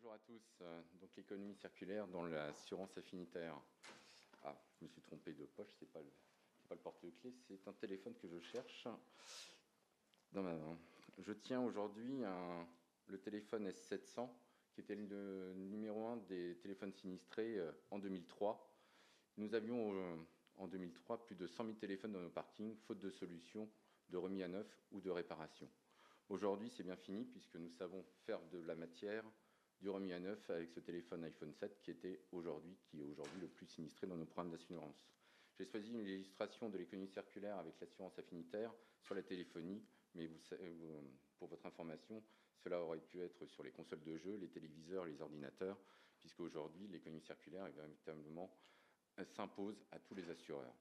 Bonjour à tous. Donc l'économie circulaire dans l'assurance affinitaire. Ah, je me suis trompé de poche, c'est pas le porte-clés, c'est un téléphone que je cherche dans ma main. Je tiens aujourd'hui le téléphone S700, qui était le numéro 1 des téléphones sinistrés en 2003. Nous avions en 2003 plus de 100 000 téléphones dans nos parkings, faute de solution de remis à neuf ou de réparation. Aujourd'hui, c'est bien fini puisque nous savons faire de la matière du remis à neuf avec ce téléphone iPhone 7 qui est aujourd'hui le plus sinistré dans nos programmes d'assurance. J'ai choisi une illustration de l'économie circulaire avec l'assurance affinitaire sur la téléphonie, mais pour votre information, cela aurait pu être sur les consoles de jeux, les téléviseurs, les ordinateurs, puisque aujourd'hui l'économie circulaire véritablement s'impose à tous les assureurs.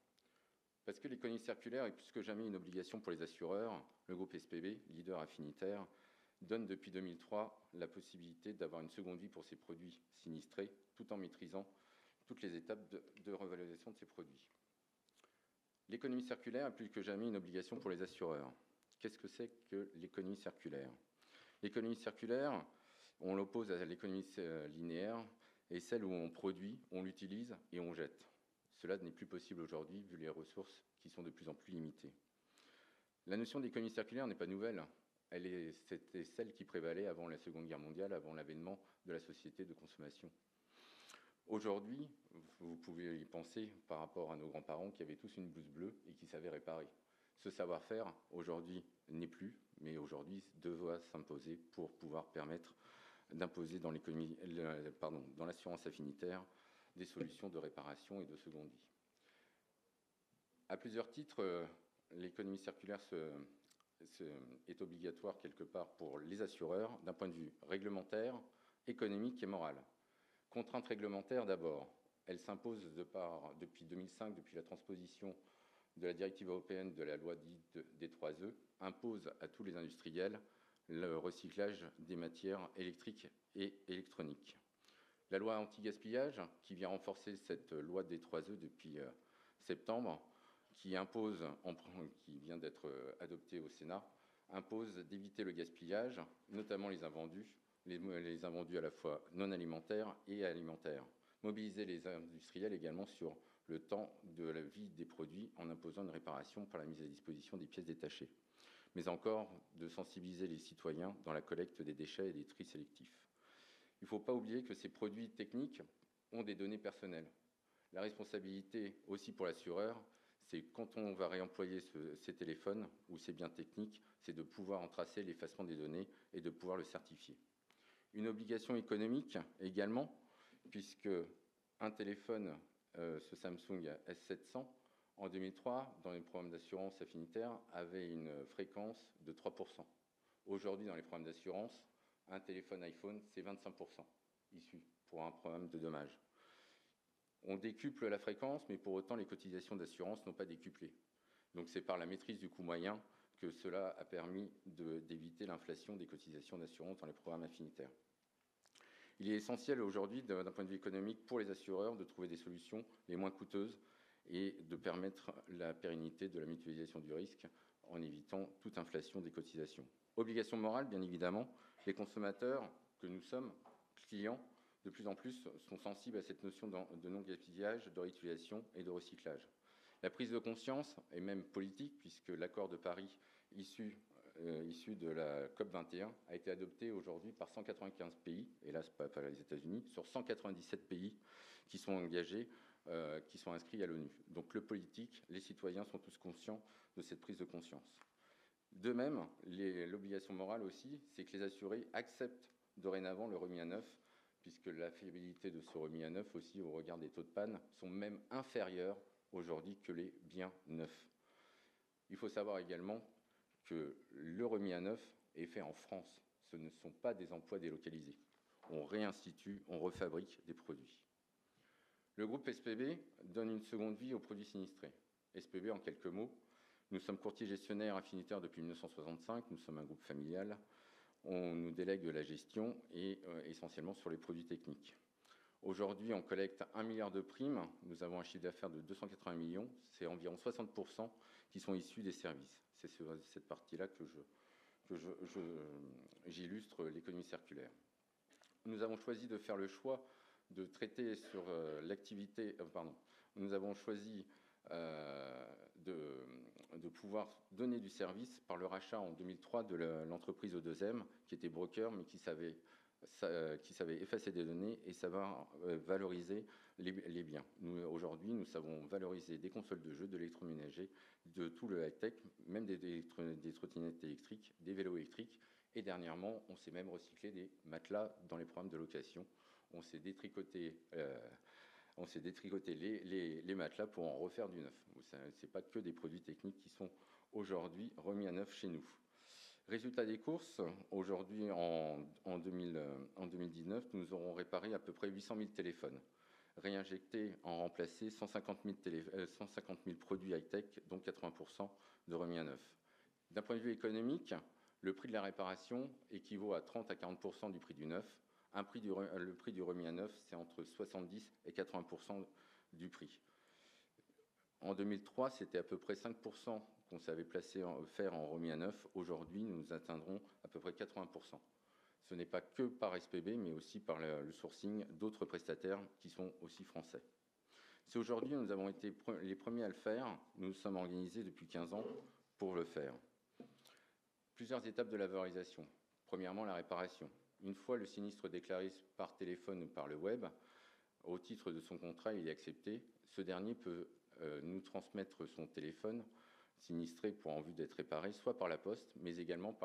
Parce que l'économie circulaire est plus que jamais une obligation pour les assureurs, le groupe SPB, leader affinitaire, donne depuis 2003 la possibilité d'avoir une seconde vie pour ces produits sinistrés, tout en maîtrisant toutes les étapes de revalorisation de ces produits. L'économie circulaire est plus que jamais une obligation pour les assureurs. Qu'est-ce que c'est que l'économie circulaire? L'économie circulaire, on l'oppose à l'économie linéaire, et celle où on produit, on l'utilise et on jette. Cela n'est plus possible aujourd'hui, vu les ressources qui sont de plus en plus limitées. La notion d'économie circulaire n'est pas nouvelle. C'était celle qui prévalait avant la Seconde Guerre mondiale, avant l'avènement de la société de consommation. Aujourd'hui, vous pouvez y penser par rapport à nos grands-parents qui avaient tous une blouse bleue et qui savaient réparer. Ce savoir-faire, aujourd'hui, n'est plus, mais aujourd'hui, doit s'imposer pour pouvoir permettre d'imposer dans l'assurance affinitaire des solutions de réparation et de seconde vie. À plusieurs titres, l'économie circulaire est obligatoire quelque part pour les assureurs d'un point de vue réglementaire, économique et moral. Contrainte réglementaire d'abord. Elle s'impose depuis 2005, depuis la transposition de la directive européenne de la loi dite des 3E, impose à tous les industriels le recyclage des matières électriques et électroniques. La loi anti-gaspillage, qui vient renforcer cette loi des 3E depuis septembre, qui vient d'être adoptée au Sénat, impose d'éviter le gaspillage, notamment les invendus à la fois non alimentaires et alimentaires. Mobiliser les industriels également sur le temps de la vie des produits en imposant une réparation par la mise à disposition des pièces détachées, mais encore de sensibiliser les citoyens dans la collecte des déchets et des tris sélectifs. Il ne faut pas oublier que ces produits techniques ont des données personnelles. La responsabilité aussi pour l'assureur, c'est quand on va réemployer ces téléphones ou ces biens techniques, c'est de pouvoir en tracer l'effacement des données et de pouvoir le certifier. Une obligation économique également, puisque un téléphone, ce Samsung S700, en 2003, dans les programmes d'assurance affinitaire, avait une fréquence de 3%. Aujourd'hui, dans les programmes d'assurance, un téléphone iPhone, c'est 25% issu pour un programme de dommages. On décuple la fréquence, mais pour autant, les cotisations d'assurance n'ont pas décuplé. Donc c'est par la maîtrise du coût moyen que cela a permis d'éviter l'inflation des cotisations d'assurance dans les programmes affinitaires. Il est essentiel aujourd'hui, d'un point de vue économique, pour les assureurs de trouver des solutions les moins coûteuses et de permettre la pérennité de la mutualisation du risque en évitant toute inflation des cotisations. Obligation morale, bien évidemment, les consommateurs que nous sommes, clients, de plus en plus sont sensibles à cette notion de non-gaspillage, de réutilisation et de recyclage. La prise de conscience est même politique, puisque l'accord de Paris issu de la COP21 a été adopté aujourd'hui par 195 pays, hélas pas les États-Unis, sur 197 pays qui sont engagés, qui sont inscrits à l'ONU. Donc le politique, les citoyens sont tous conscients de cette prise de conscience. De même, l'obligation morale aussi, c'est que les assurés acceptent dorénavant le remis à neuf, puisque la fiabilité de ce remis à neuf aussi, au regard des taux de panne, sont même inférieurs aujourd'hui que les biens neufs. Il faut savoir également que le remis à neuf est fait en France. Ce ne sont pas des emplois délocalisés. On réinstitue, on refabrique des produits. Le groupe SPB donne une seconde vie aux produits sinistrés. SPB, en quelques mots, nous sommes courtiers gestionnaires affinitaires depuis 1965, nous sommes un groupe familial. On nous délègue la gestion et essentiellement sur les produits techniques. Aujourd'hui, on collecte 1 milliard de primes. Nous avons un chiffre d'affaires de 280 millions. C'est environ 60% qui sont issus des services. C'est sur cette partie-là que j'illustre l'économie circulaire. nous avons choisi de faire le choix de traiter sur l'activité, nous avons choisi de pouvoir donner du service par le rachat en 2003 de l'entreprise O2M, qui était broker, mais qui savait effacer des données et savoir valoriser les biens. Aujourd'hui, nous savons valoriser des consoles de jeux, de l'électroménager, de tout le high-tech, même des trottinettes électriques, des vélos électriques. Et dernièrement, on s'est même recyclé des matelas dans les programmes de location. On s'est détricoté les matelas pour en refaire du neuf. Ce n'est pas que des produits techniques qui sont aujourd'hui remis à neuf chez nous. Résultat des courses, aujourd'hui en 2019, nous aurons réparé à peu près 800 000 téléphones, réinjectés en remplacé 150 000 produits high-tech, dont 80% de remis à neuf. D'un point de vue économique, le prix de la réparation équivaut à 30 à 40% du prix du neuf. Le prix du remis à neuf, c'est entre 70 et 80% du prix. En 2003, c'était à peu près 5% qu'on savait faire en remis à neuf. Aujourd'hui, nous atteindrons à peu près 80%. Ce n'est pas que par SPB, mais aussi par le sourcing d'autres prestataires qui sont aussi français. Si aujourd'hui, nous avons été les premiers à le faire, nous nous sommes organisés depuis 15 ans pour le faire. Plusieurs étapes de la valorisation. Premièrement, la réparation. Une fois le sinistre déclaré par téléphone ou par le web, au titre de son contrat, il est accepté. Ce dernier peut nous transmettre son téléphone sinistré en vue d'être réparé, soit par la poste, mais également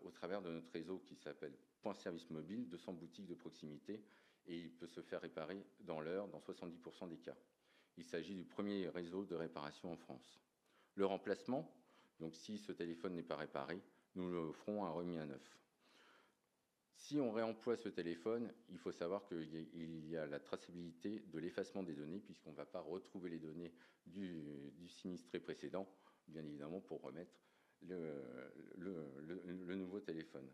au travers de notre réseau qui s'appelle Point Service Mobile, 200 boutiques de proximité, et il peut se faire réparer dans l'heure, dans 70% des cas. Il s'agit du premier réseau de réparation en France. Le remplacement, donc si ce téléphone n'est pas réparé, nous le ferons un remis à neuf. Si on réemploie ce téléphone, il faut savoir qu'il y a la traçabilité de l'effacement des données, puisqu'on ne va pas retrouver les données du sinistré précédent, bien évidemment, pour remettre le nouveau téléphone.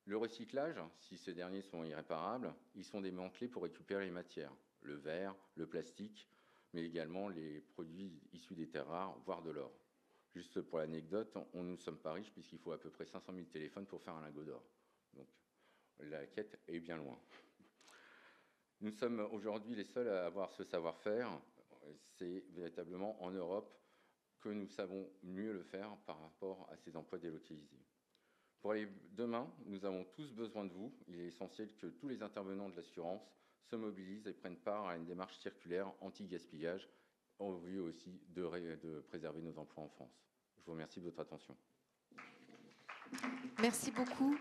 Le recyclage, si ces derniers sont irréparables, ils sont démantelés pour récupérer les matières, le verre, le plastique, mais également les produits issus des terres rares, voire de l'or. Juste pour l'anecdote, nous ne sommes pas riches, puisqu'il faut à peu près 500 000 téléphones pour faire un lingot d'or. Donc, la quête est bien loin. Nous sommes aujourd'hui les seuls à avoir ce savoir-faire. C'est véritablement en Europe que nous savons mieux le faire par rapport à ces emplois délocalisés. Pour aller demain, nous avons tous besoin de vous. Il est essentiel que tous les intervenants de l'assurance se mobilisent et prennent part à une démarche circulaire anti-gaspillage, en vue aussi de préserver nos emplois en France. Je vous remercie de votre attention. Merci beaucoup.